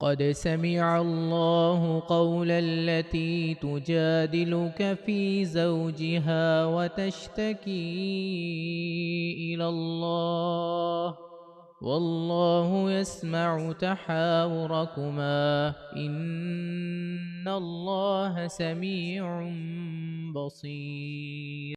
قد سمع الله قول التي تجادلك في زوجها وتشتكي إلى الله والله يسمع تحاوركما إن الله سميع بصير۔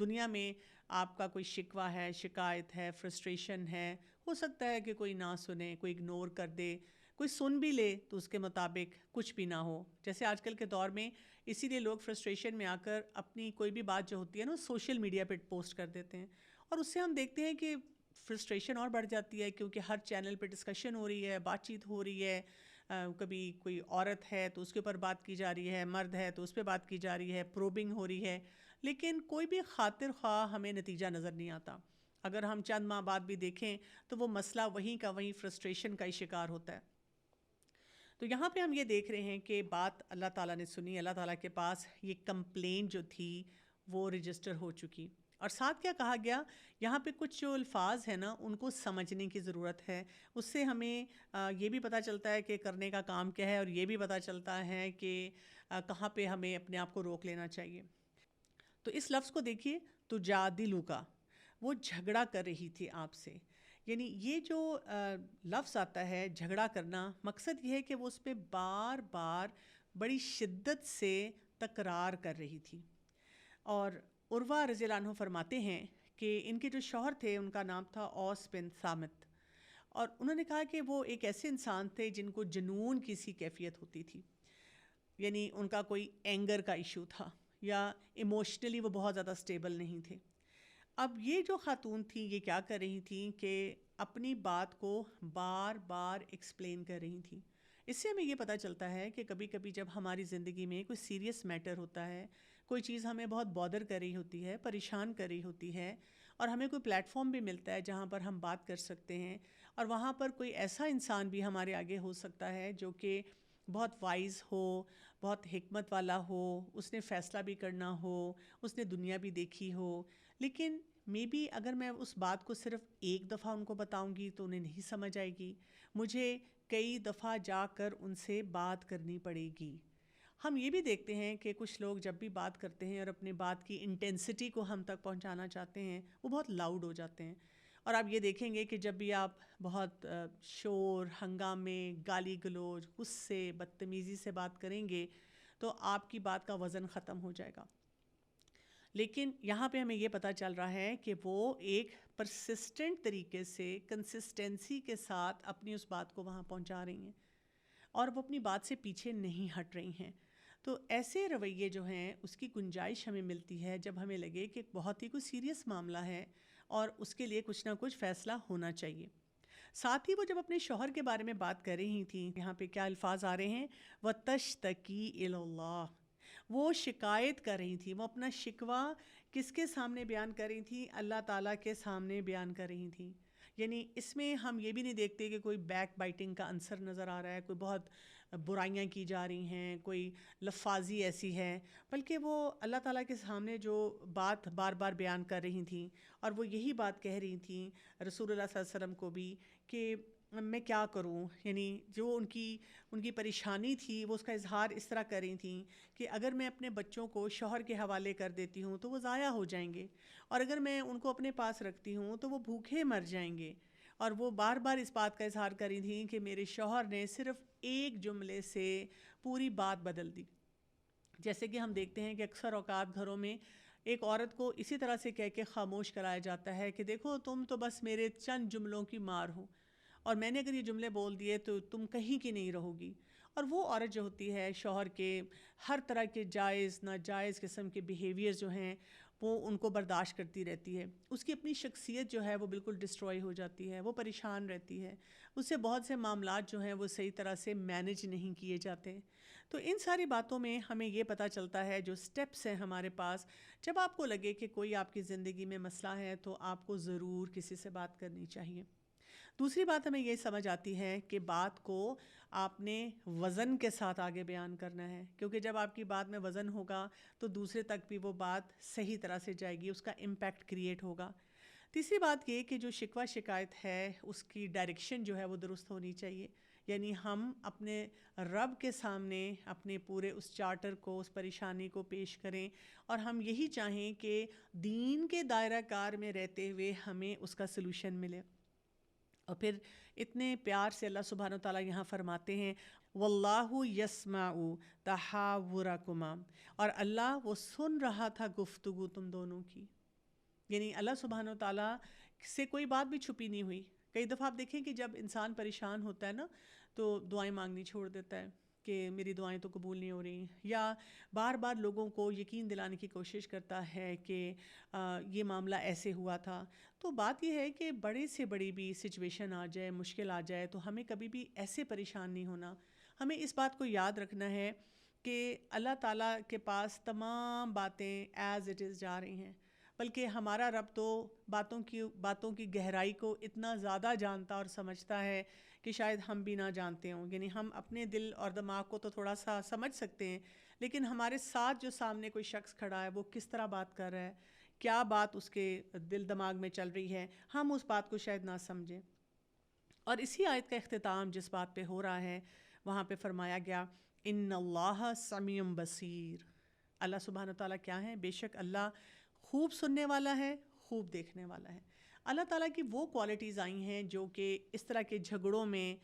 دنیا میں آپ کا کوئی شکوہ ہے، شکایت ہے، فرسٹریشن ہے، ہو سکتا ہے کہ کوئی نہ سنے، کوئی اگنور کر دے، کوئی سن بھی لے تو اس کے مطابق کچھ بھی نہ ہو. جیسے آج کل کے دور میں اسی لیے لوگ فرسٹریشن میں آ کر اپنی کوئی بھی بات جو ہوتی ہے نا سوشل میڈیا پہ پوسٹ کر دیتے ہیں، اور اس سے ہم دیکھتے ہیں کہ فرسٹریشن اور بڑھ جاتی ہے، کیونکہ ہر چینل پہ ڈسکشن ہو رہی ہے، بات چیت ہو رہی ہے. کبھی کوئی عورت ہے تو اس کے اوپر بات کی جا رہی ہے، مرد ہے تو اس پہ بات کی جا رہی ہے، پروبنگ ہو رہی ہے، لیکن کوئی بھی خاطر خواہ ہمیں نتیجہ نظر نہیں آتا. اگر ہم چند ماہ بعد بھی دیکھیں تو وہ مسئلہ وہیں کا وہیں فرسٹریشن کا ہی شکار ہوتا ہے. تو یہاں پہ ہم یہ دیکھ رہے ہیں کہ بات اللہ تعالیٰ نے سنی، اللہ تعالیٰ کے پاس یہ کمپلین جو تھی وہ رجسٹر ہو چکی. اور ساتھ کیا کہا گیا، یہاں پہ کچھ جو الفاظ ہیں نا ان کو سمجھنے کی ضرورت ہے. اس سے ہمیں یہ بھی پتہ چلتا ہے کہ کرنے کا کام کیا ہے، اور یہ بھی پتہ چلتا ہے کہ کہاں پہ ہمیں اپنے آپ کو روک لینا چاہیے. تو اس لفظ کو دیکھیے، تجادلو کا، وہ جھگڑا کر رہی تھی آپ سے. یعنی یہ جو لفظ آتا ہے جھگڑا کرنا، مقصد یہ ہے کہ وہ اس پہ بار بار بڑی شدت سے تکرار کر رہی تھی. اور عروہ رضی اللہ عنہ فرماتے ہیں کہ ان کے جو شوہر تھے ان کا نام تھا اوس بن ثامت، اور انہوں نے کہا کہ وہ ایک ایسے انسان تھے جن کو جنون کی سی کیفیت ہوتی تھی. یعنی ان کا کوئی اینگر کا ایشو تھا، یا ایموشنلی وہ بہت زیادہ سٹیبل نہیں تھے. اب یہ جو خاتون تھیں یہ کیا کر رہی تھیں کہ اپنی بات کو بار بار ایکسپلین کر رہی تھیں. اس سے ہمیں یہ پتہ چلتا ہے کہ کبھی کبھی جب ہماری زندگی میں کوئی سیریس میٹر ہوتا ہے، کوئی چیز ہمیں بہت بادر کر رہی ہوتی ہے، پریشان کر رہی ہوتی ہے، اور ہمیں کوئی پلیٹ فارم بھی ملتا ہے جہاں پر ہم بات کر سکتے ہیں، اور وہاں پر کوئی ایسا انسان بھی ہمارے آگے ہو سکتا ہے جو کہ بہت وائز ہو، بہت حکمت والا ہو، اس نے فیصلہ بھی کرنا ہو، اس نے دنیا بھی دیکھی ہو، لیکن مے بی اگر میں اس بات کو صرف ایک دفعہ ان کو بتاؤں گی تو انہیں نہیں سمجھ آئے گی، مجھے کئی دفعہ جا کر ان سے بات کرنی پڑے گی. ہم یہ بھی دیکھتے ہیں کہ کچھ لوگ جب بھی بات کرتے ہیں اور اپنے بات کی انٹینسٹی کو ہم تک پہنچانا چاہتے ہیں، وہ بہت لاؤڈ ہو جاتے ہیں. اور آپ یہ دیکھیں گے کہ جب بھی آپ بہت شور، ہنگامے، گالی گلوچ، غصے، بدتمیزی سے بات کریں گے تو آپ کی بات کا وزن ختم ہو جائے گا. لیکن یہاں پہ ہمیں یہ پتہ چل رہا ہے کہ وہ ایک پرسسٹنٹ طریقے سے، کنسسٹنسی کے ساتھ اپنی اس بات کو وہاں پہنچا رہی ہیں، اور وہ اپنی بات سے پیچھے نہیں ہٹ رہی ہیں. تو ایسے رویے جو ہیں اس کی گنجائش ہمیں ملتی ہے جب ہمیں لگے کہ بہت ہی کوئی سیریس معاملہ ہے اور اس کے لیے کچھ نہ کچھ فیصلہ ہونا چاہیے. ساتھ ہی وہ جب اپنے شوہر کے بارے میں بات کر رہی تھیں، یہاں پہ کیا الفاظ آ رہے ہیں، وَتَشْتَكِي إِلَى اللَّهِ، وہ شکایت کر رہی تھیں، وہ اپنا شکوہ کس کے سامنے بیان کر رہی تھیں، اللہ تعالیٰ کے سامنے بیان کر رہی تھیں. یعنی اس میں ہم یہ بھی نہیں دیکھتے کہ کوئی بیک بائٹنگ کا عنصر نظر آ رہا ہے، کوئی بہت برائیاں کی جا رہی ہیں، کوئی لفاظی ایسی ہے، بلکہ وہ اللہ تعالیٰ کے سامنے جو بات بار بار بیان کر رہی تھیں، اور وہ یہی بات کہہ رہی تھیں رسول اللہ صلی اللہ علیہ وسلم کو بھی کہ میں کیا کروں. یعنی جو ان کی پریشانی تھی وہ اس کا اظہار اس طرح کر رہی تھیں کہ اگر میں اپنے بچوں کو شوہر کے حوالے کر دیتی ہوں تو وہ ضائع ہو جائیں گے، اور اگر میں ان کو اپنے پاس رکھتی ہوں تو وہ بھوکے مر جائیں گے. اور وہ بار بار اس بات کا اظہار کر رہی تھیں کہ میرے شوہر نے صرف ایک جملے سے پوری بات بدل دی. جیسے کہ ہم دیکھتے ہیں کہ اکثر اوقات گھروں میں ایک عورت کو اسی طرح سے کہہ کے خاموش کرایا جاتا ہے کہ دیکھو تم تو بس میرے چند جملوں کی مار ہو، اور میں نے اگر یہ جملے بول دیے تو تم کہیں کی نہیں رہو گی. اور وہ عورت جو ہوتی ہے شوہر کے ہر طرح کے جائز ناجائز قسم کے بیہیویئر جو ہیں وہ ان کو برداشت کرتی رہتی ہے. اس کی اپنی شخصیت جو ہے وہ بالکل ڈسٹروائے ہو جاتی ہے، وہ پریشان رہتی ہے، اس سے بہت سے معاملات جو ہیں وہ صحیح طرح سے مینج نہیں کیے جاتے. تو ان ساری باتوں میں ہمیں یہ پتہ چلتا ہے جو سٹیپس ہیں ہمارے پاس، جب آپ کو لگے کہ کوئی آپ کی زندگی میں مسئلہ ہے تو آپ کو ضرور کسی سے بات کرنی چاہیے. دوسری بات ہمیں یہ سمجھ آتی ہے کہ بات کو آپ نے وزن کے ساتھ آگے بیان کرنا ہے، کیونکہ جب آپ کی بات میں وزن ہوگا تو دوسرے تک بھی وہ بات صحیح طرح سے جائے گی، اس کا امپیکٹ کریٹ ہوگا. تیسری بات یہ کہ جو شکوہ شکایت ہے اس کی ڈائریکشن جو ہے وہ درست ہونی چاہیے. یعنی ہم اپنے رب کے سامنے اپنے پورے اس چارٹر کو، اس پریشانی کو پیش کریں، اور ہم یہی چاہیں کہ دین کے دائرہ کار میں رہتے ہوئے ہمیں اس کا سلوشن ملے. اور پھر اتنے پیار سے اللہ سبحانہ وتعالیٰ یہاں فرماتے ہیں واللہ یسمع تحاورکما، اور اللہ وہ سن رہا تھا گفتگو تم دونوں کی. یعنی اللہ سبحانہ و تعالیٰ سے کوئی بات بھی چھپی نہیں ہوئی. کئی دفعہ آپ دیکھیں کہ جب انسان پریشان ہوتا ہے نا تو دعائیں مانگنی چھوڑ دیتا ہے کہ میری دعائیں تو قبول نہیں ہو رہی، یا بار بار لوگوں کو یقین دلانے کی کوشش کرتا ہے کہ یہ معاملہ ایسے ہوا تھا. تو بات یہ ہے کہ بڑے سے بڑی بھی سچویشن آ جائے، مشکل آ جائے، تو ہمیں کبھی بھی ایسے پریشان نہیں ہونا. ہمیں اس بات کو یاد رکھنا ہے کہ اللہ تعالیٰ کے پاس تمام باتیں ایز اٹ از جا رہی ہیں، بلکہ ہمارا رب تو باتوں کی گہرائی کو اتنا زیادہ جانتا اور سمجھتا ہے کہ شاید ہم بھی نہ جانتے ہوں. یعنی ہم اپنے دل اور دماغ کو تو تھوڑا سا سمجھ سکتے ہیں، لیکن ہمارے ساتھ جو سامنے کوئی شخص کھڑا ہے وہ کس طرح بات کر رہا ہے، کیا بات اس کے دل دماغ میں چل رہی ہے، ہم اس بات کو شاید نہ سمجھیں. اور اسی آیت کا اختتام جس بات پہ ہو رہا ہے وہاں پہ فرمایا گیا ان اللہ سمیع بصیر. اللہ سبحانہ تعالیٰ کیا ہے؟ بے شک اللہ خوب سننے والا ہے، خوب دیکھنے والا ہے. اللہ تعالیٰ کی وہ کوالٹیز آئی ہیں جو کہ اس طرح کے جھگڑوں میں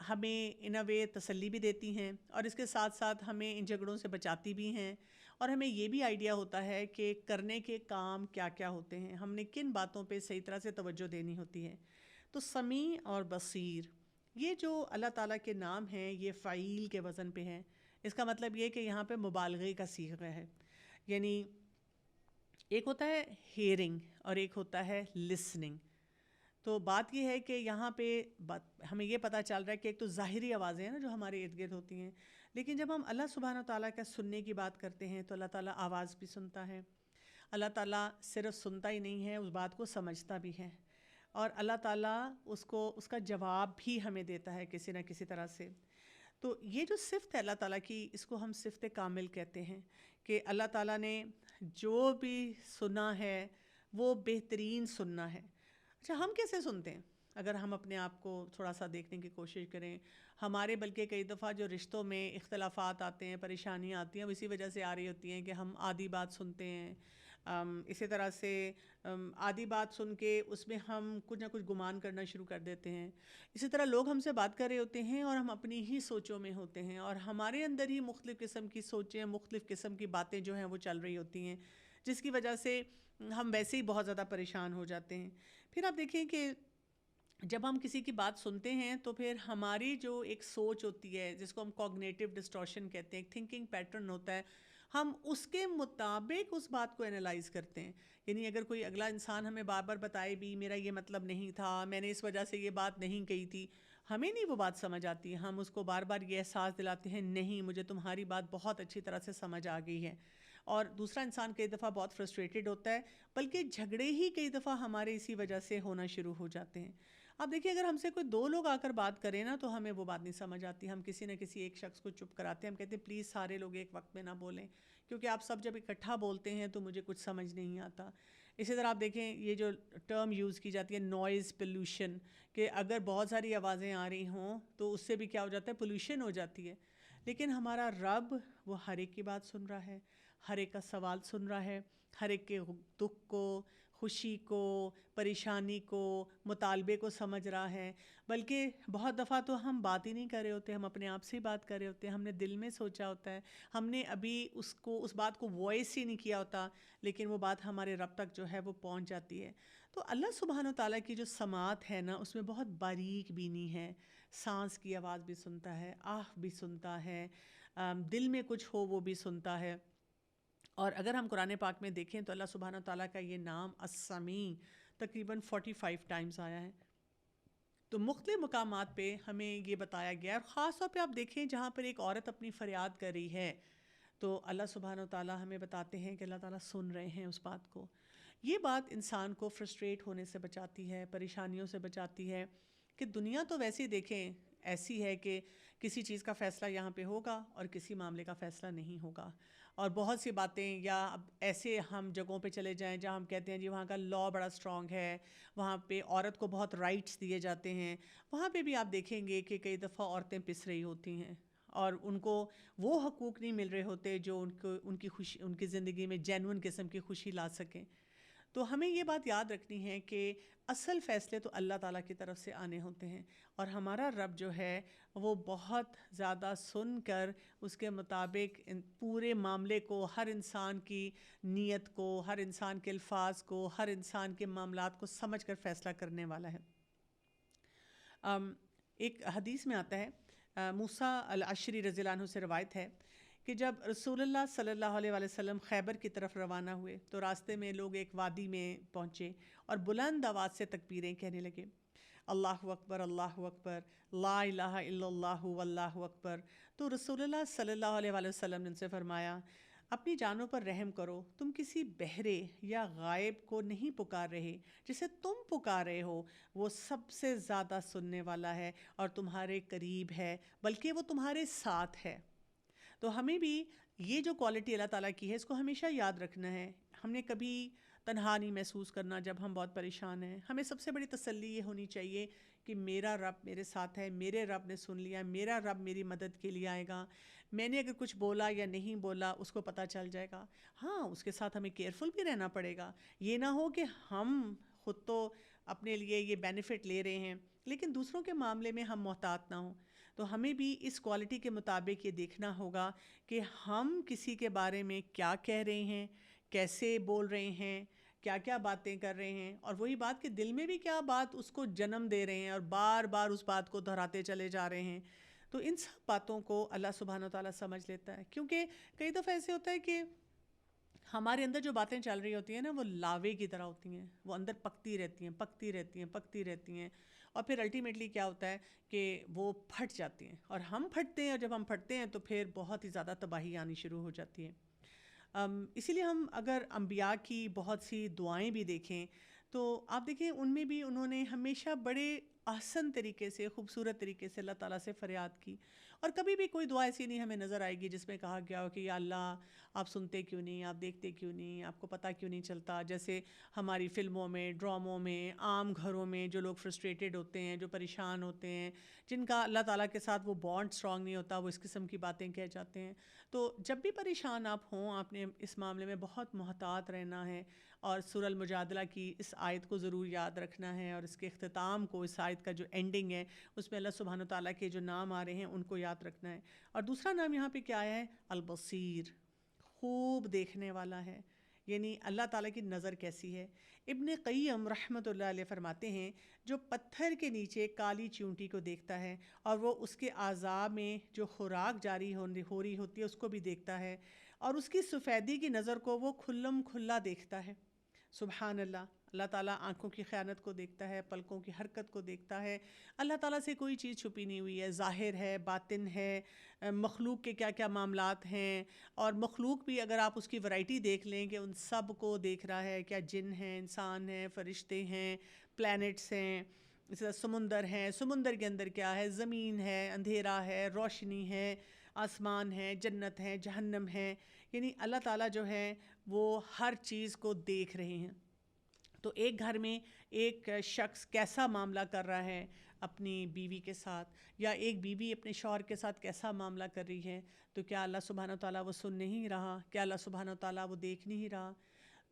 ہمیں ان اے وے تسلی بھی دیتی ہیں، اور اس کے ساتھ ساتھ ہمیں ان جھگڑوں سے بچاتی بھی ہیں، اور ہمیں یہ بھی آئیڈیا ہوتا ہے کہ کرنے کے کام کیا کیا ہوتے ہیں، ہم نے کن باتوں پہ صحیح طرح سے توجہ دینی ہوتی ہے. تو سمیع اور بصیر یہ جو اللہ تعالیٰ کے نام ہیں یہ فعیل کے وزن پہ ہیں. اس کا مطلب یہ کہ یہاں پہ مبالغے کا صیغہ ہے. یعنی ایک ہوتا ہے ہیئرنگ اور ایک ہوتا ہے لسننگ. تو بات یہ ہے کہ یہاں پہ ہمیں یہ پتہ چل رہا ہے کہ ایک تو ظاہری آوازیں ہیں نا جو ہمارے ارد گرد ہوتی ہیں، لیکن جب ہم اللہ سبحانہ تعالیٰ کا سننے کی بات کرتے ہیں تو اللہ تعالیٰ آواز بھی سنتا ہے. اللہ تعالیٰ صرف سنتا ہی نہیں ہے، اس بات کو سمجھتا بھی ہے، اور اللہ تعالیٰ اس کا جواب بھی ہمیں دیتا ہے کسی نہ کسی طرح سے. تو یہ جو صفت ہے اللہ تعالیٰ کی، اس کو ہم صفت کامل کہتے ہیں کہ اللہ تعالیٰ نے جو بھی سنا ہے وہ بہترین سننا ہے. اچھا، ہم کیسے سنتے ہیں؟ اگر ہم اپنے آپ کو تھوڑا سا دیکھنے کی کوشش کریں، ہمارے بلکہ کئی دفعہ جو رشتوں میں اختلافات آتے ہیں، پریشانیاں آتی ہیں، وہ اسی وجہ سے آ رہی ہوتی ہیں کہ ہم آدھی بات سنتے ہیں. اسی طرح سے آدھی بات سن کے اس میں ہم کچھ نہ کچھ گمان کرنا شروع کر دیتے ہیں. اسی طرح لوگ ہم سے بات کر رہے ہوتے ہیں اور ہم اپنی ہی سوچوں میں ہوتے ہیں، اور ہمارے اندر ہی مختلف قسم کی سوچیں، مختلف قسم کی باتیں جو ہیں وہ چل رہی ہوتی ہیں، جس کی وجہ سے ہم ویسے ہی بہت زیادہ پریشان ہو جاتے ہیں. پھر آپ دیکھیں کہ جب ہم کسی کی بات سنتے ہیں تو پھر ہماری جو ایک سوچ ہوتی ہے جس کو ہم کوگنیٹو ڈسٹورشن کہتے ہیں، ایک تھنکنگ پیٹرن ہوتا ہے، ہم اس کے مطابق اس بات کو انالائز کرتے ہیں. یعنی اگر کوئی اگلا انسان ہمیں بار بار بتائے بھی میرا یہ مطلب نہیں تھا، میں نے اس وجہ سے یہ بات نہیں کہی تھی، ہمیں نہیں وہ بات سمجھ آتی، ہم اس کو بار بار یہ احساس دلاتے ہیں نہیں مجھے تمہاری بات بہت اچھی طرح سے سمجھ آ گئی ہے. اور دوسرا انسان کئی دفعہ بہت فرسٹریٹڈ ہوتا ہے، بلکہ جھگڑے ہی کئی دفعہ ہمارے اسی وجہ سے ہونا شروع ہو جاتے ہیں. اب دیکھیے اگر ہم سے کوئی دو لوگ آ کر بات کریں نا تو ہمیں وہ بات نہیں سمجھ آتی، ہم کسی نہ کسی ایک شخص کو چپ کراتے ہیں، ہم کہتے ہیں پلیز سارے لوگ ایک وقت میں نہ بولیں کیونکہ آپ سب جب اکٹھا بولتے ہیں تو مجھے کچھ سمجھ نہیں آتا. اسی طرح آپ دیکھیں یہ جو ٹرم یوز کی جاتی ہے نوائز پولوشن، کہ اگر بہت ساری آوازیں آ رہی ہوں تو اس سے بھی کیا ہو جاتا ہے، پولوشن ہو جاتی ہے. لیکن ہمارا رب وہ ہر ایک کی بات سن رہا ہے، ہر ایک کا سوال سن رہا ہے، ہر ایک کے دکھ کو، خوشی کو، پریشانی کو، مطالبے کو سمجھ رہا ہے. بلکہ بہت دفعہ تو ہم بات ہی نہیں کر رہے ہوتے، ہم اپنے آپ سے ہی بات کر رہے ہوتے ہیں، ہم نے دل میں سوچا ہوتا ہے، ہم نے ابھی اس بات کو وائس ہی نہیں کیا ہوتا، لیکن وہ بات ہمارے رب تک جو ہے وہ پہنچ جاتی ہے. تو اللہ سبحانہ تعالیٰ کی جو سماعت ہے نا اس میں بہت باریک بینی ہے. سانس کی آواز بھی سنتا ہے، آہ بھی سنتا ہے، دل میں کچھ ہو وہ بھی سنتا ہے. اور اگر ہم قرآن پاک میں دیکھیں تو اللہ سبحانہ تعالیٰ کا یہ نام السمیع تقریباً 45 ٹائمز آیا ہے. تو مختلف مقامات پہ ہمیں یہ بتایا گیا ہے، اور خاص طور پہ آپ دیکھیں جہاں پر ایک عورت اپنی فریاد کر رہی ہے تو اللہ سبحانہ تعالیٰ ہمیں بتاتے ہیں کہ اللہ تعالیٰ سن رہے ہیں اس بات کو. یہ بات انسان کو فرسٹریٹ ہونے سے بچاتی ہے، پریشانیوں سے بچاتی ہے کہ دنیا تو ویسے ہی دیکھیں ایسی ہے کہ کسی چیز کا فیصلہ یہاں پہ ہوگا اور کسی معاملے کا فیصلہ نہیں ہوگا. اور بہت سی باتیں، یا اب ایسے ہم جگہوں پہ چلے جائیں جہاں ہم کہتے ہیں جی وہاں کا لا بڑا اسٹرانگ ہے، وہاں پہ عورت کو بہت رائٹس دیے جاتے ہیں، وہاں پہ بھی آپ دیکھیں گے کہ کئی دفعہ عورتیں پس رہی ہوتی ہیں اور ان کو وہ حقوق نہیں مل رہے ہوتے جو ان کی خوشی، ان کی زندگی میں جینون قسم کی خوشی لا سکیں. تو ہمیں یہ بات یاد رکھنی ہے کہ اصل فیصلے تو اللہ تعالیٰ کی طرف سے آنے ہوتے ہیں، اور ہمارا رب جو ہے وہ بہت زیادہ سن کر اس کے مطابق پورے معاملے کو، ہر انسان کی نیت کو، ہر انسان کے الفاظ کو، ہر انسان کے معاملات کو سمجھ کر فیصلہ کرنے والا ہے۔ ایک حدیث میں آتا ہے، موسیٰ العشری رضی اللہ عنہ سے روایت ہے کہ جب رسول اللہ صلی اللہ علیہ وآلہ وسلم خیبر کی طرف روانہ ہوئے تو راستے میں لوگ ایک وادی میں پہنچے اور بلند آواز سے تکبیریں کہنے لگے، اللہ اکبر، اللہ اکبر، لا الہ الا اللہ واللہ اکبر۔ تو رسول اللہ صلی اللہ علیہ وآلہ وسلم نے ان سے فرمایا، اپنی جانوں پر رحم کرو، تم کسی بہرے یا غائب کو نہیں پکار رہے، جسے تم پکار رہے ہو وہ سب سے زیادہ سننے والا ہے اور تمہارے قریب ہے، بلکہ وہ تمہارے ساتھ ہے۔ تو ہمیں بھی یہ جو کوالٹی اللہ تعالیٰ کی ہے اس کو ہمیشہ یاد رکھنا ہے۔ ہم نے کبھی تنہا نہیں محسوس کرنا جب ہم بہت پریشان ہیں۔ ہمیں سب سے بڑی تسلی یہ ہونی چاہیے کہ میرا رب میرے ساتھ ہے، میرے رب نے سن لیا، میرا رب میری مدد کے لیے آئے گا۔ میں نے اگر کچھ بولا یا نہیں بولا اس کو پتہ چل جائے گا۔ ہاں، اس کے ساتھ ہمیں کیئرفل بھی رہنا پڑے گا، یہ نہ ہو کہ ہم خود تو اپنے لیے یہ بینیفٹ لے رہے ہیں لیکن دوسروں کے معاملے میں ہم محتاط نہ ہوں۔ تو ہمیں بھی اس کوالٹی کے مطابق یہ دیکھنا ہوگا کہ ہم کسی کے بارے میں کیا کہہ رہے ہیں، کیسے بول رہے ہیں، کیا کیا باتیں کر رہے ہیں، اور وہی بات کہ دل میں بھی کیا بات اس کو جنم دے رہے ہیں اور بار بار اس بات کو دہراتے چلے جا رہے ہیں۔ تو ان سب باتوں کو اللہ سبحانہ و تعالیٰ سمجھ لیتا ہے، کیونکہ کئی دفعہ ایسے ہوتا ہے کہ ہمارے اندر جو باتیں چل رہی ہوتی ہیں نا وہ لاوے کی طرح ہوتی ہیں، وہ اندر پکتی رہتی ہیں، پکتی رہتی ہیں، پکتی رہتی ہیں، اور پھر الٹیمیٹلی کیا ہوتا ہے کہ وہ پھٹ جاتی ہیں، اور ہم پھٹتے ہیں، اور جب ہم پھٹتے ہیں تو پھر بہت ہی زیادہ تباہی آنی شروع ہو جاتی ہے۔ اسی لیے ہم اگر انبیاء کی بہت سی دعائیں بھی دیکھیں تو آپ دیکھیں ان میں بھی انہوں نے ہمیشہ بڑے احسن طریقے سے، خوبصورت طریقے سے اللہ تعالیٰ سے فریاد کی، اور کبھی بھی کوئی دعا ایسی نہیں ہمیں نظر آئے گی جس میں کہا گیا ہو کہ یا اللہ آپ سنتے کیوں نہیں، آپ دیکھتے کیوں نہیں، آپ کو پتہ کیوں نہیں چلتا۔ جیسے ہماری فلموں میں، ڈراموں میں، عام گھروں میں جو لوگ فرسٹریٹڈ ہوتے ہیں، جو پریشان ہوتے ہیں، جن کا اللہ تعالیٰ کے ساتھ وہ بانڈ اسٹرانگ نہیں ہوتا، وہ اس قسم کی باتیں کہہ جاتے ہیں۔ تو جب بھی پریشان آپ ہوں، آپ نے اس معاملے میں بہت محتاط رہنا ہے، اور سورہ المجادلہ کی اس آیت کو ضرور یاد رکھنا ہے، اور اس کے اختتام کو، اس آیت کا جو اینڈنگ ہے اس میں اللہ سبحانہ تعالیٰ کے جو نام آ رہے ہیں ان کو یاد رکھنا ہے۔ اور دوسرا نام یہاں پہ کیا ہے؟ البصیر، خوب دیکھنے والا ہے، یعنی اللہ تعالیٰ کی نظر کیسی ہے۔ ابن قیم رحمۃ اللہ علیہ فرماتے ہیں، جو پتھر کے نیچے کالی چیونٹی کو دیکھتا ہے اور وہ اس کے اعضاء میں جو خوراک جاری ہو رہی ہوتی ہے اس کو بھی دیکھتا ہے، اور اس کی سفیدی کی نظر کو وہ کھلم کھلا دیکھتا ہے۔ سبحان اللہ، اللہ تعالیٰ آنکھوں کی خیانت کو دیکھتا ہے، پلکوں کی حرکت کو دیکھتا ہے۔ اللہ تعالیٰ سے کوئی چیز چھپی نہیں ہوئی ہے، ظاہر ہے، باطن ہے، مخلوق کے کیا کیا معاملات ہیں، اور مخلوق بھی اگر آپ اس کی ورائٹی دیکھ لیں کہ ان سب کو دیکھ رہا ہے، کیا جن ہیں، انسان ہیں، فرشتے ہیں، پلینٹس ہیں، اس طرح سمندر ہیں، سمندر کے اندر کیا ہے، زمین ہے، اندھیرا ہے، روشنی ہے، آسمان ہے، جنت ہے، جہنم ہے، یعنی اللہ تعالیٰ جو ہے وہ ہر چیز کو دیکھ رہے ہیں۔ تو ایک گھر میں ایک شخص کیسا معاملہ کر رہا ہے اپنی بیوی کے ساتھ، یا ایک بیوی اپنے شوہر کے ساتھ کیسا معاملہ کر رہی ہے، تو کیا اللہ سبحانہ تعالیٰ وہ سن نہیں رہا؟ کیا اللہ سبحانہ تعالیٰ وہ دیکھ نہیں رہا؟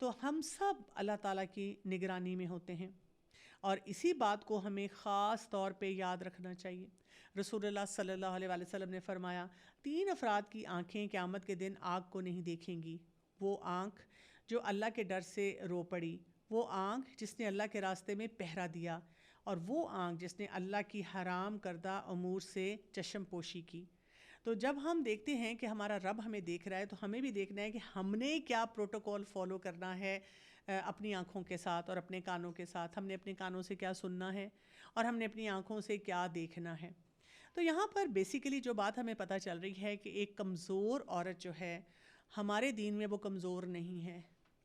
تو ہم سب اللہ تعالیٰ کی نگرانی میں ہوتے ہیں، اور اسی بات کو ہمیں خاص طور پہ یاد رکھنا چاہیے۔ رسول اللہ صلی اللہ علیہ وآلہ وسلم نے فرمایا، 3 افراد کی آنکھیں قیامت کے دن آگ کو نہیں دیکھیں گی۔ وہ آنکھ جو اللہ کے ڈر سے رو پڑی، وہ آنکھ جس نے اللہ کے راستے میں پہرا دیا، اور وہ آنکھ جس نے اللہ کی حرام کردہ امور سے چشم پوشی کی۔ تو جب ہم دیکھتے ہیں کہ ہمارا رب ہمیں دیکھ رہا ہے تو ہمیں بھی دیکھنا ہے کہ ہم نے کیا پروٹوکول فالو کرنا ہے اپنی آنکھوں کے ساتھ اور اپنے کانوں کے ساتھ۔ ہم نے اپنے کانوں سے کیا سننا ہے اور ہم نے اپنی آنکھوں سے کیا دیکھنا ہے۔ تو یہاں پر بیسیکلی جو بات ہمیں پتہ چل رہی ہے کہ ایک کمزور عورت جو ہے ہمارے دین میں وہ کمزور نہیں ہے۔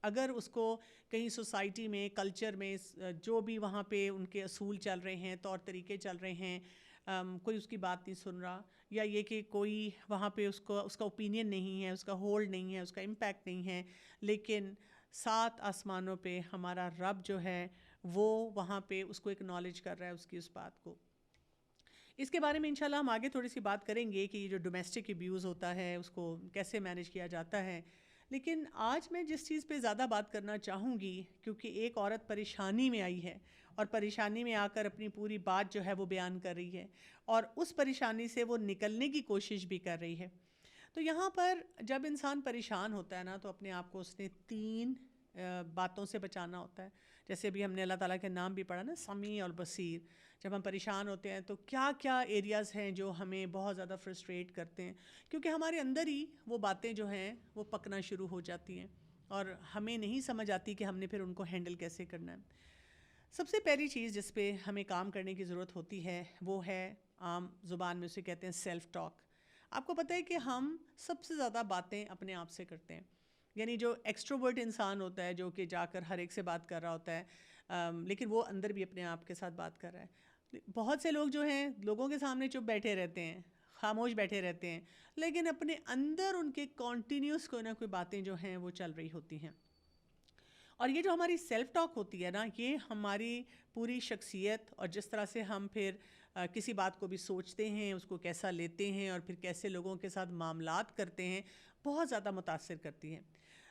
اگر اس کو کہیں سوسائٹی میں، کلچر میں، جو بھی وہاں پہ ان کے اصول چل رہے ہیں، طور طریقے چل رہے ہیں، کوئی اس کی بات نہیں سن رہا، یا یہ کہ کوئی وہاں پہ اس کا اوپینین نہیں ہے، اس کا ہولڈ نہیں ہے، اس کا امپیکٹ نہیں ہے، لیکن 7 آسمانوں پہ ہمارا رب جو ہے وہ وہاں پہ اس کو اکنالج کر رہا ہے، اس کی اس بات کو۔ اس کے بارے میں انشاءاللہ ہم آگے تھوڑی سی بات کریں گے کہ یہ جو ڈومیسٹک ابیوز ہوتا ہے اس کو کیسے مینیج کیا جاتا ہے، لیکن آج میں جس چیز پہ زیادہ بات کرنا چاہوں گی، کیونکہ ایک عورت پریشانی میں آئی ہے اور پریشانی میں آ کر اپنی پوری بات جو ہے وہ بیان کر رہی ہے، اور اس پریشانی سے وہ نکلنے کی کوشش بھی کر رہی ہے. تو یہاں پر جب انسان پریشان ہوتا ہے نا، تو اپنے آپ کو اس نے 3 باتوں سے بچانا ہوتا ہے. جیسے ابھی ہم نے اللہ تعالیٰ کے نام بھی پڑھا نا، سمیع اور بصیر. جب ہم پریشان ہوتے ہیں تو کیا کیا ایریاز ہیں جو ہمیں بہت زیادہ فرسٹریٹ کرتے ہیں، کیونکہ ہمارے اندر ہی وہ باتیں جو ہیں وہ پکنا شروع ہو جاتی ہیں اور ہمیں نہیں سمجھ آتی کہ ہم نے پھر ان کو ہینڈل کیسے کرنا ہے. سب سے پہلی چیز جس پہ ہمیں کام کرنے کی ضرورت ہوتی ہے وہ ہے، عام زبان میں اسے کہتے ہیں سیلف ٹاک. آپ کو پتہ ہے کہ ہم سب سے زیادہ باتیں اپنے آپ سے کرتے ہیں. یعنی جو ایکسٹروورٹ انسان ہوتا ہے، جو کہ جا کر ہر ایک سے بات کر رہا ہوتا ہے، لیکن وہ اندر بھی اپنے آپ کے ساتھ بات کر رہا ہے. بہت سے لوگ جو ہیں لوگوں کے سامنے چپ بیٹھے رہتے ہیں، خاموش بیٹھے رہتے ہیں، لیکن اپنے اندر ان کے کنٹینیوس کوئی نہ کوئی باتیں جو ہیں وہ چل رہی ہوتی ہیں. اور یہ جو ہماری سیلف ٹاک ہوتی ہے نا، یہ ہماری پوری شخصیت اور جس طرح سے ہم پھر کسی بات کو بھی سوچتے ہیں، اس کو کیسا لیتے ہیں اور پھر کیسے لوگوں کے ساتھ معاملات کرتے ہیں، بہت زیادہ متاثر کرتی ہیں.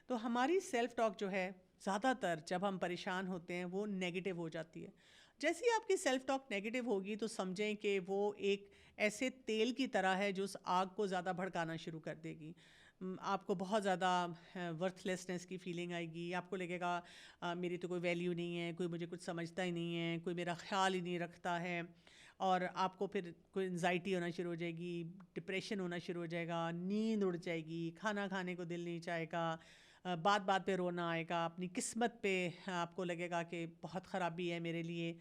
تو ہماری سیلف ٹاک جو ہے زیادہ تر جب ہم پریشان ہوتے ہیں وہ نیگیٹو ہو جاتی ہے. جیسے ہی آپ کی سیلف ٹاک نیگیٹو ہوگی تو سمجھیں کہ وہ ایک ایسے تیل کی طرح ہے جو اس آگ کو زیادہ بھڑکانا شروع کر دے گی. آپ کو بہت زیادہ ورتھ لیسنس کی فیلنگ آئے گی. آپ کو لگے گا میری تو کوئی ویلیو نہیں ہے، کوئی مجھے کچھ سمجھتا ہی نہیں ہے، کوئی میرا خیال ہی نہیں رکھتا ہے. اور آپ کو پھر کوئی انزائٹی ہونا شروع ہو جائے گی، ڈپریشن ہونا شروع ہو جائے گا، نیند اڑ جائے گی، کھانا کھانے کو دل نہیں چاہے گا، بات بات پہ رونا آئے گا، اپنی قسمت پہ آپ کو لگے گا کہ بہت خرابی ہے میرے لیے.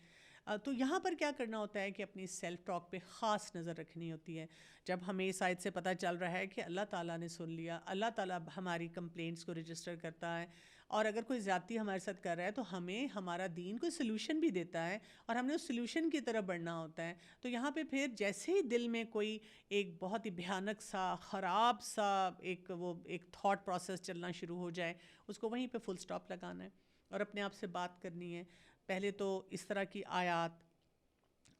تو یہاں پر کیا کرنا ہوتا ہے کہ اپنی سیلف ٹاک پہ خاص نظر رکھنی ہوتی ہے. جب ہمیں اس آیت سے پتہ چل رہا ہے کہ اللہ تعالیٰ نے سن لیا، اللہ تعالیٰ ہماری کمپلینٹس کو رجسٹر کرتا ہے، اور اگر کوئی زیادتی ہمارے ساتھ کر رہا ہے تو ہمیں ہمارا دین کوئی سلوشن بھی دیتا ہے اور ہم نے اس سلوشن کی طرف بڑھنا ہوتا ہے. تو یہاں پہ پھر جیسے ہی دل میں کوئی ایک بہت ہی بھیانک سا، خراب سا ایک تھاٹ پروسیس چلنا شروع ہو جائے، اس کو وہیں پہ فل سٹاپ لگانا ہے اور اپنے آپ سے بات کرنی ہے. پہلے تو اس طرح کی آیات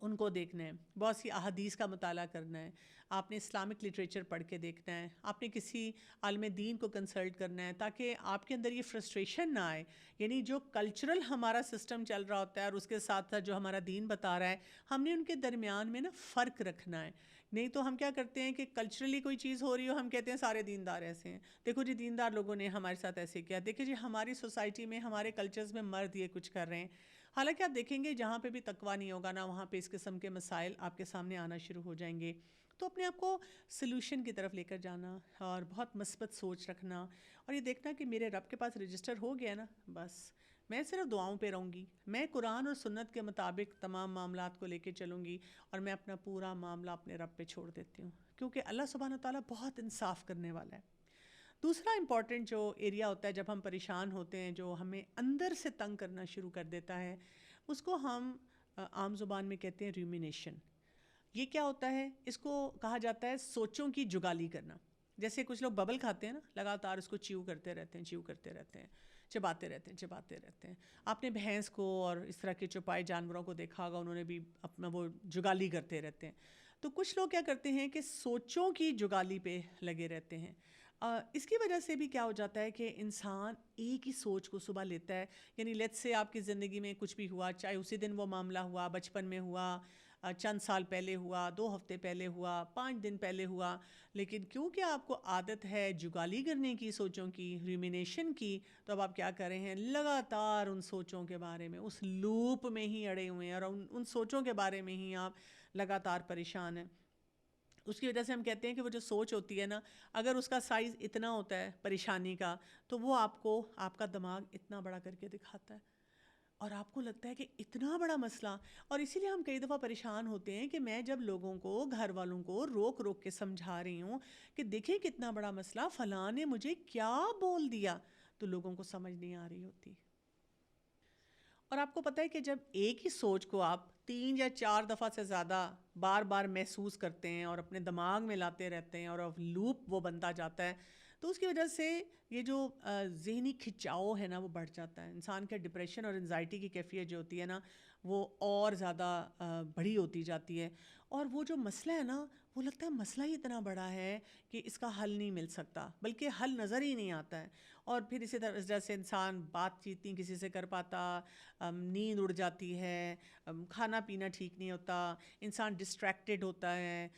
ان کو دیکھنا ہے، بہت سی احادیث کا مطالعہ کرنا ہے، آپ نے اسلامک لٹریچر پڑھ کے دیکھنا ہے، آپ نے کسی عالم دین کو کنسلٹ کرنا ہے تاکہ آپ کے اندر یہ فرسٹریشن نہ آئے. یعنی جو کلچرل ہمارا سسٹم چل رہا ہوتا ہے اور اس کے ساتھ ساتھ جو ہمارا دین بتا رہا ہے، ہم نے ان کے درمیان میں نا فرق رکھنا ہے. نہیں تو ہم کیا کرتے ہیں کہ کلچرلی کوئی چیز ہو رہی ہو، ہم کہتے ہیں سارے دیندار ایسے ہیں، دیکھو جی دیندار لوگوں نے ہمارے ساتھ ایسے کیا، دیکھیں جی ہماری سوسائٹی میں، ہمارے کلچرز میں مرد یہ کچھ کر رہے ہیں. حالانکہ آپ دیکھیں گے جہاں پہ بھی تقویٰ نہیں ہوگا نا، وہاں پہ اس قسم کے مسائل آپ کے سامنے آنا شروع ہو جائیں گے. تو اپنے آپ کو سلوشن کی طرف لے کر جانا اور بہت مثبت سوچ رکھنا، اور یہ دیکھنا کہ میرے رب کے پاس رجسٹر ہو گیا نا، بس میں صرف دعاؤں پہ رہوں گی، میں قرآن اور سنت کے مطابق تمام معاملات کو لے کے چلوں گی، اور میں اپنا پورا معاملہ اپنے رب پہ چھوڑ دیتی ہوں، کیونکہ اللہ سبحانہ تعالیٰ بہت انصاف کرنے والا ہے. دوسرا امپورٹنٹ جو ایریا ہوتا ہے جب ہم پریشان ہوتے ہیں، جو ہمیں اندر سے تنگ کرنا شروع کر دیتا ہے، اس کو ہم عام زبان میں کہتے ہیں ریومینیشن. یہ کیا ہوتا ہے؟ اس کو کہا جاتا ہے سوچوں کی جگالی کرنا. جیسے کچھ لوگ ببل کھاتے ہیں نا، لگاتار اس کو چیو کرتے رہتے ہیں، چباتے رہتے ہیں. آپ نے بھینس کو اور اس طرح کے چوپائے جانوروں کو دیکھا ہوگا، انہوں نے بھی اپنا وہ جگالی کرتے رہتے ہیں. تو کچھ لوگ کیا کرتے ہیں کہ سوچوں کی جگالی پہ لگے رہتے ہیں. اس کی وجہ سے بھی کیا ہو جاتا ہے کہ انسان ایک ہی سوچ کو صبح لیتا ہے. یعنی لیٹس سے آپ کی زندگی میں کچھ بھی ہوا، چاہے اسی دن وہ معاملہ ہوا، بچپن میں ہوا، چند سال پہلے ہوا، 2 ہفتے پہلے ہوا، 5 دن پہلے ہوا، لیکن کیونکہ آپ کو عادت ہے جگالی کرنے کی، سوچوں کی، ریومینیشن کی، تو اب آپ کیا کر رہے ہیں؟ لگاتار ان سوچوں کے بارے میں اس لوپ میں ہی اڑے ہوئے ہیں، اور ان سوچوں کے بارے میں ہی آپ لگاتار پریشان ہیں. اس کی وجہ سے ہم کہتے ہیں کہ وہ جو سوچ ہوتی ہے نا، اگر اس کا سائز اتنا ہوتا ہے پریشانی کا، تو وہ آپ کو، آپ کا دماغ اتنا بڑا کر کے دکھاتا ہے، اور آپ کو لگتا ہے کہ اتنا بڑا مسئلہ. اور اسی لیے ہم کئی دفعہ پریشان ہوتے ہیں کہ میں جب لوگوں کو، گھر والوں کو روک روک کے سمجھا رہی ہوں کہ دیکھیں کتنا بڑا مسئلہ، فلاں نے مجھے کیا بول دیا، تو لوگوں کو سمجھ نہیں آ رہی ہوتی. اور آپ کو پتہ ہے کہ جب ایک ہی سوچ کو آپ 3 یا 4 دفعہ سے زیادہ بار بار محسوس کرتے ہیں اور اپنے دماغ میں لاتے رہتے ہیں، اور لوپ وہ بنتا جاتا ہے، تو اس کی وجہ سے یہ جو ذہنی کھچاؤ ہے نا وہ بڑھ جاتا ہے. انسان کا ڈپریشن اور انزائٹی کی کیفیت جو ہوتی ہے نا، وہ اور زیادہ بڑی ہوتی جاتی ہے. اور وہ جو مسئلہ ہے نا، وہ لگتا ہے مسئلہ ہی اتنا بڑا ہے کہ اس کا حل نہیں مل سکتا، بلکہ حل نظر ہی نہیں آتا ہے. اور پھر اسی طرح سے انسان بات چیت نہیں کسی سے کر پاتا، نیند اڑ جاتی ہے، کھانا پینا ٹھیک نہیں ہوتا، انسان ڈسٹریکٹڈ ہوتا ہے،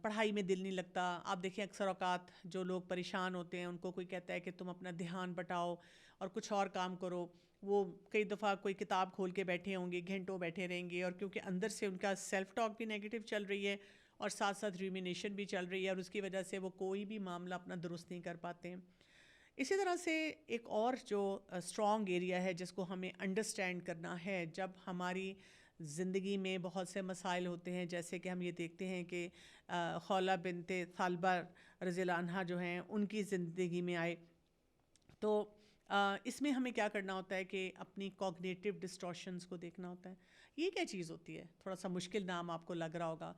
پڑھائی میں دل نہیں لگتا. آپ دیکھیں اکثر اوقات جو لوگ پریشان ہوتے ہیں ان کو کوئی کہتا ہے کہ تم اپنا دھیان بٹاؤ اور کچھ اور کام کرو، وہ کئی دفعہ کوئی کتاب کھول کے بیٹھے ہوں گے، گھنٹوں بیٹھے رہیں گے، اور کیونکہ اندر سے ان کا سیلف ٹاک بھی نیگیٹو چل رہی ہے اور ساتھ ساتھ ریومینیشن بھی چل رہی ہے، اور اس کی وجہ سے وہ کوئی بھی معاملہ اپنا درست نہیں کر پاتے ہیں. اسی طرح سے ایک اور جو اسٹرانگ ایریا ہے جس کو ہمیں انڈرسٹینڈ کرنا ہے جب ہماری زندگی میں بہت سے مسائل ہوتے ہیں، جیسے کہ ہم یہ دیکھتے ہیں کہ خولہ بنت ثعلبہ رضی اللہ عنہا جو ہیں ان کی زندگی میں آئے، تو اس میں ہمیں کیا کرنا ہوتا ہے کہ اپنی کوگنیٹیو ڈسٹورشنز کو دیکھنا ہوتا ہے. یہ کیا چیز ہوتی ہے؟ تھوڑا سا مشکل نام آپ کو لگ رہا ہوگا.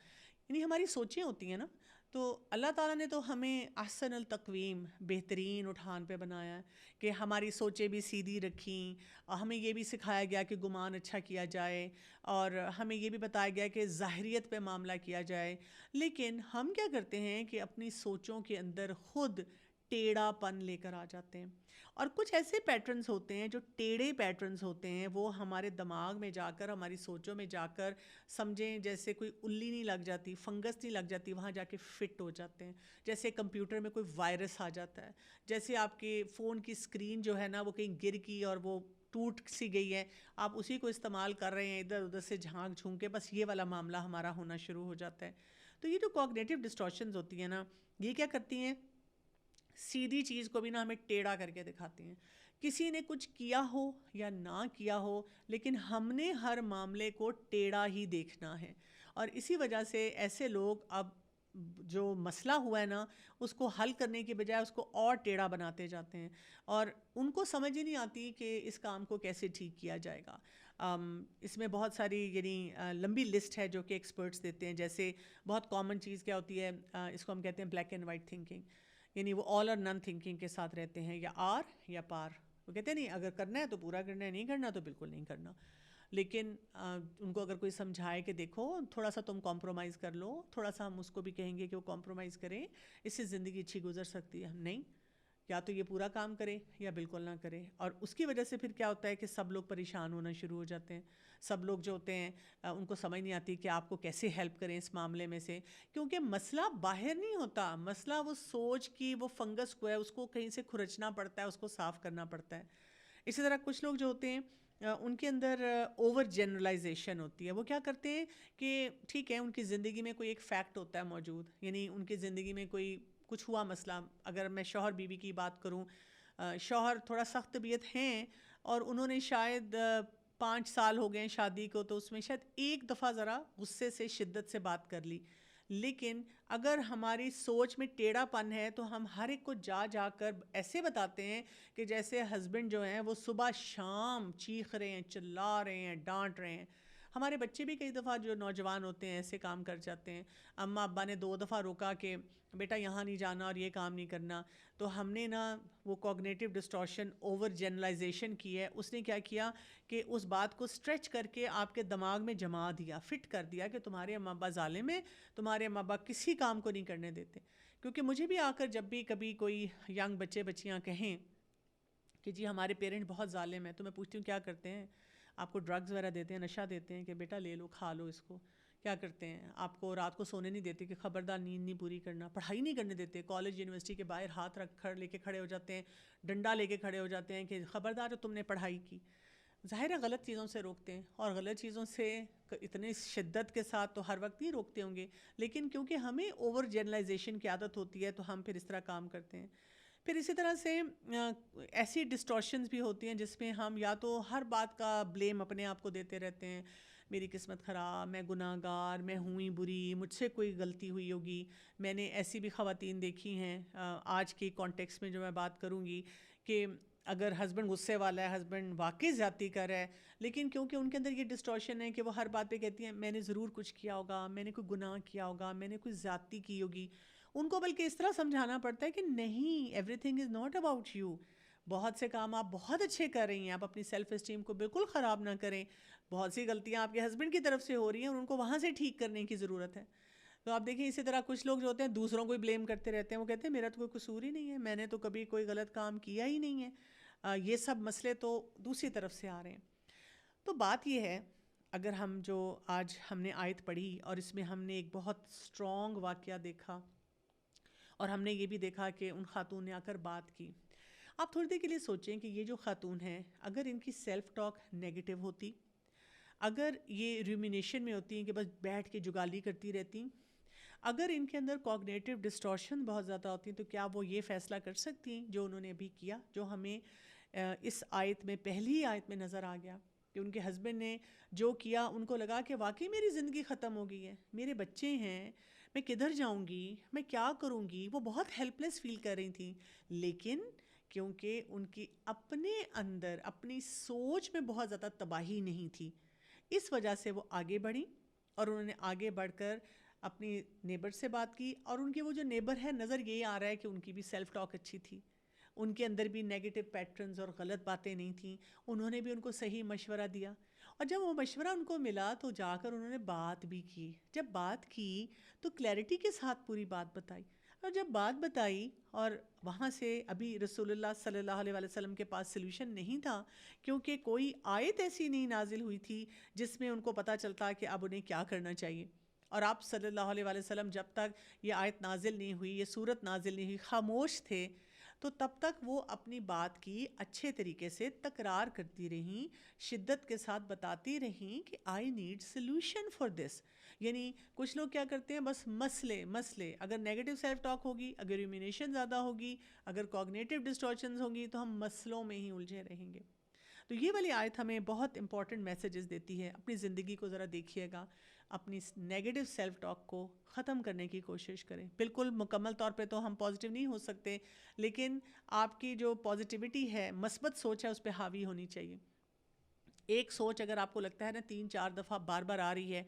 یعنی ہماری سوچیں ہوتی ہیں نا، تو اللہ تعالیٰ نے تو ہمیں احسن التقویم، بہترین اٹھان پہ بنایا ہے کہ ہماری سوچیں بھی سیدھی رکھیں، اور ہمیں یہ بھی سکھایا گیا کہ گمان اچھا کیا جائے، اور ہمیں یہ بھی بتایا گیا کہ ظاہریت پہ معاملہ کیا جائے. لیکن ہم کیا کرتے ہیں کہ اپنی سوچوں کے اندر خود ٹیڑھا پن لے کر آ جاتے ہیں، اور کچھ ایسے پیٹرنز ہوتے ہیں جو ٹیڑھے پیٹرنز ہوتے ہیں، وہ ہمارے دماغ میں جا کر، ہماری سوچوں میں جا کر، سمجھیں جیسے کوئی الی نہیں لگ جاتی، فنگس نہیں لگ جاتی، وہاں جا کے فٹ ہو جاتے ہیں. جیسے کمپیوٹر میں کوئی وائرس آ جاتا ہے، جیسے آپ کے فون کی اسکرین جو ہے نا وہ کہیں گر کی اور وہ ٹوٹ سی گئی ہے، آپ اسی کو استعمال کر رہے ہیں ادھر ادھر سے جھانک جھونک کے، بس یہ والا معاملہ ہمارا ہونا شروع ہو جاتا ہے. تو یہ جو کوگنیٹیو ڈسٹورشنز ہوتی ہیں نا، یہ کیا کرتی ہیں؟ سیدھی چیز کو بھی نا ہمیں ٹیڑھا کر کے دکھاتی ہیں. کسی نے کچھ کیا ہو یا نہ کیا ہو، لیکن ہم نے ہر معاملے کو ٹیڑھا ہی دیکھنا ہے، اور اسی وجہ سے ایسے لوگ اب جو مسئلہ ہوا ہے نا اس کو حل کرنے کی بجائے اس کو اور ٹیڑھا بناتے جاتے ہیں، اور ان کو سمجھ ہی نہیں آتی کہ اس کام کو کیسے ٹھیک کیا جائے گا. اس میں بہت ساری یعنی لمبی لسٹ ہے جو کہ ایکسپرٹس دیتے ہیں. جیسے بہت کامن چیز کیا ہوتی ہے، اس کو ہم کہتے ہیں بلیک اینڈ وائٹ تھنکنگ، یعنی وہ آل اور نن تھنکنگ کے ساتھ رہتے ہیں، یا آر یا پار. وہ کہتے ہیں نہیں اگر کرنا ہے تو پورا کرنا ہے، نہیں کرنا تو بالکل نہیں کرنا. لیکن ان کو اگر کوئی سمجھائے کہ دیکھو تھوڑا سا تم کمپرومائز کر لو، تھوڑا سا ہم اس کو بھی کہیں گے کہ وہ کمپرومائز کریں، اس سے زندگی اچھی گزر سکتی ہے. نہیں، یا تو یہ پورا کام کرے یا بالکل نہ کرے. اور اس کی وجہ سے پھر کیا ہوتا ہے کہ سب لوگ پریشان ہونا شروع ہو جاتے ہیں. سب لوگ جو ہوتے ہیں ان کو سمجھ نہیں آتی کہ آپ کو کیسے ہیلپ کریں اس معاملے میں سے، کیونکہ مسئلہ باہر نہیں ہوتا، مسئلہ وہ سوچ کی وہ فنگس کو ہے، اس کو کہیں سے کھرچنا پڑتا ہے، اس کو صاف کرنا پڑتا ہے. اسی طرح کچھ لوگ جو ہوتے ہیں ان کے اندر اوور جنرلائزیشن ہوتی ہے. وہ کیا کرتے ہیں کہ ٹھیک ہے ان کی زندگی میں کوئی ایک فیکٹ ہوتا ہے موجود، یعنی ان کی زندگی میں کوئی کچھ ہوا مسئلہ. اگر میں شوہر بیوی کی بات کروں، شوہر تھوڑا سخت طبیعت ہیں اور انہوں نے شاید 5 سال ہو گئے ہیں شادی کو، تو اس میں شاید ایک دفعہ ذرا غصے سے شدت سے بات کر لی. لیکن اگر ہماری سوچ میں ٹیڑھا پن ہے تو ہم ہر ایک کو جا جا کر ایسے بتاتے ہیں کہ جیسے ہسبینڈ جو ہیں وہ صبح شام چیخ رہے ہیں، چلا رہے ہیں، ڈانٹ رہے ہیں. ہمارے بچے بھی کئی دفعہ جو نوجوان ہوتے ہیں ایسے کام کر جاتے ہیں. اماں ابا نے 2 دفعہ روکا کہ بیٹا یہاں نہیں جانا اور یہ کام نہیں کرنا، تو ہم نے نا وہ کوگنیٹیو ڈسٹورشن اوور جنرلائزیشن کی ہے. اس نے کیا کیا کہ اس بات کو اسٹریچ کر کے آپ کے دماغ میں جما دیا، فٹ کر دیا کہ تمہارے اماں ابا ظالم ہیں، تمہارے اماں ابا کسی کام کو نہیں کرنے دیتے. کیونکہ مجھے بھی آ کر جب بھی کبھی کوئی ینگ بچے بچیاں کہیں کہ جی ہمارے پیرنٹ بہت ظالم ہیں، تو میں پوچھتی ہوں کیا کرتے ہیں؟ آپ کو ڈرگز وغیرہ دیتے ہیں، نشہ دیتے ہیں کہ بیٹا لے لو کھا لو اس کو؟ کیا کرتے ہیں؟ آپ کو رات کو سونے نہیں دیتے کہ خبردار نیند نہیں پوری کرنا، پڑھائی نہیں کرنے دیتے، کالج یونیورسٹی کے باہر ہاتھ رکھ کر لے کے کھڑے ہو جاتے ہیں، ڈنڈا لے کے کھڑے ہو جاتے ہیں کہ خبردار تم نے پڑھائی کی. ظاہر ہے غلط چیزوں سے روکتے ہیں، اور غلط چیزوں سے اتنے شدت کے ساتھ تو ہر وقت نہیں روکتے ہوں گے، لیکن کیونکہ ہمیں اوور جنرلائزیشن کی عادت ہوتی ہے تو ہم پھر اس طرح کام کرتے ہیں. پھر اسی طرح سے ایسی ڈسٹورشنز بھی ہوتی ہیں جس میں ہم یا تو ہر بات کا بلیم اپنے آپ کو دیتے رہتے ہیں، میری قسمت خراب، میں گناہ گار، میں ہوں ہی بری، مجھ سے کوئی غلطی ہوئی ہوگی. میں نے ایسی بھی خواتین دیکھی ہیں آج کی کانٹیکس میں جو میں بات کروں گی کہ اگر ہسبینڈ غصے والا ہے، ہسبینڈ واقعی زیادتی کر رہا ہے، لیکن کیونکہ ان کے اندر یہ ڈسٹورشن ہے کہ وہ ہر بات پہ کہتی ہیں میں نے ضرور کچھ کیا ہوگا، میں نے کوئی گناہ کیا ہوگا، میں نے کوئی زیادتی کی ہوگی. ان کو بلکہ اس طرح سمجھانا پڑتا ہے کہ نہیں، every thing is not about you. بہت سے کام آپ بہت اچھے کر رہی ہیں، آپ اپنی سیلف اسٹیم کو بالکل خراب نہ کریں. بہت سی غلطیاں آپ کے ہسبینڈ کی طرف سے ہو رہی ہیں اور ان کو وہاں سے ٹھیک کرنے کی ضرورت ہے. تو آپ دیکھیں اسی طرح کچھ لوگ جو ہوتے ہیں دوسروں کو ہی بلیم کرتے رہتے ہیں، وہ کہتے ہیں میرا تو کوئی قصور ہی نہیں ہے، میں نے تو کبھی کوئی غلط کام کیا ہی نہیں ہے، یہ سب مسئلے تو دوسری طرف سے آ رہے ہیں۔ تو بات یہ ہے، اگر ہم جو آج ہم نے آیت پڑھی اور اس میں ہم نے ایک بہت اسٹرانگ واقعہ دیکھا، اور ہم نے یہ بھی دیکھا کہ ان خاتون نے آ کر بات کی۔ آپ تھوڑی دیر کے لیے سوچیں کہ یہ جو خاتون ہیں، اگر ان کی سیلف ٹاک نیگیٹو ہوتی، اگر یہ ریومینیشن میں ہوتی ہیں کہ بس بیٹھ کے جگالی کرتی رہتی، اگر ان کے اندر کوگنیٹو ڈسٹورشن بہت زیادہ ہوتی، تو کیا وہ یہ فیصلہ کر سکتی ہیں جو انہوں نے ابھی کیا، جو ہمیں اس آیت میں، پہلی آیت میں نظر آ گیا کہ ان کے ہسبینڈ نے جو کیا، ان کو لگا کہ واقعی میری زندگی ختم ہو گئی ہے، میرے بچے ہیں، میں کدھر جاؤں گی، میں کیا کروں گی، وہ بہت ہیلپ لیس فیل کر رہی تھیں، لیکن کیونکہ ان کی اپنے اندر اپنی سوچ میں بہت زیادہ تباہی نہیں تھی، اس وجہ سے وہ آگے بڑھیں، اور انہوں نے آگے بڑھ کر اپنی نیبر سے بات کی، اور ان کے وہ جو نیبر ہے، نظر یہ آ رہا ہے کہ ان کی بھی سیلف ٹاک اچھی تھی، ان کے اندر بھی نیگیٹو پیٹرنز اور غلط باتیں نہیں تھیں، انہوں نے بھی ان کو صحیح مشورہ دیا، اور جب وہ مشورہ ان کو ملا تو جا کر انہوں نے بات بھی کی، جب بات کی تو کلیئرٹی کے ساتھ پوری بات بتائی، اور جب بات بتائی اور وہاں سے ابھی رسول اللہ صلی اللہ علیہ وسلم کے پاس سلوشن نہیں تھا، کیونکہ کوئی آیت ایسی نہیں نازل ہوئی تھی جس میں ان کو پتہ چلتا کہ اب انہیں کیا کرنا چاہیے، اور آپ صلی اللہ علیہ وسلم جب تک یہ آیت نازل نہیں ہوئی، یہ صورت نازل نہیں ہوئی، خاموش تھے، تو تب تک وہ اپنی بات کی اچھے طریقے سے تکرار کرتی رہیں، شدت کے ساتھ بتاتی رہیں کہ I need solution for this. یعنی کچھ لوگ کیا کرتے ہیں، بس مسئلے، اگر نیگیٹو سیلف ٹاک ہوگی، اگر ریومینیشن زیادہ ہوگی، اگر کوگنیٹو ڈسٹورشنز ہوں گی، تو ہم مسئلوں میں ہی الجھے رہیں گے۔ تو یہ والی آیت ہمیں بہت امپورٹنٹ میسیجز دیتی ہے۔ اپنی زندگی کو ذرا دیکھیے گا، اپنی نیگیٹو سیلف ٹاک کو ختم کرنے کی کوشش کریں۔ بالکل مکمل طور پہ تو ہم پازیٹیو نہیں ہو سکتے، لیکن آپ کی جو پازیٹیوٹی ہے، مثبت سوچ ہے، اس پہ حاوی ہونی چاہیے۔ ایک سوچ اگر آپ کو لگتا ہے نا 3-4 دفعہ بار بار آ رہی ہے،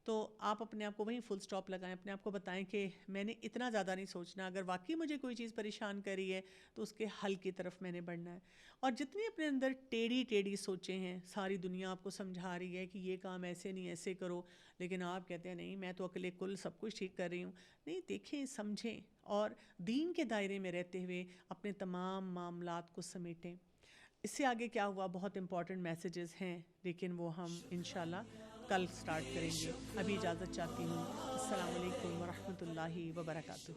تو آپ اپنے آپ کو وہیں فل سٹاپ لگائیں، اپنے آپ کو بتائیں کہ میں نے اتنا زیادہ نہیں سوچنا، اگر واقعی مجھے کوئی چیز پریشان کر رہی ہے تو اس کے حل کی طرف میں نے بڑھنا ہے۔ اور جتنی اپنے اندر ٹیڑھی سوچیں ہیں، ساری دنیا آپ کو سمجھا رہی ہے کہ یہ کام ایسے نہیں، ایسے کرو، لیکن آپ کہتے ہیں نہیں میں تو عقل کل سب کچھ ٹھیک کر رہی ہوں، نہیں، دیکھیں، سمجھیں، اور دین کے دائرے میں رہتے ہوئے اپنے تمام معاملات کو سمیٹیں۔ اس سے آگے کیا ہوا، بہت امپورٹنٹ میسیجز ہیں، لیکن وہ ہم انشاءاللہ کل سٹارٹ کریں گے۔ ابھی اجازت چاہتی ہوں۔ السلام علیکم ورحمۃ اللہ وبرکاتہ۔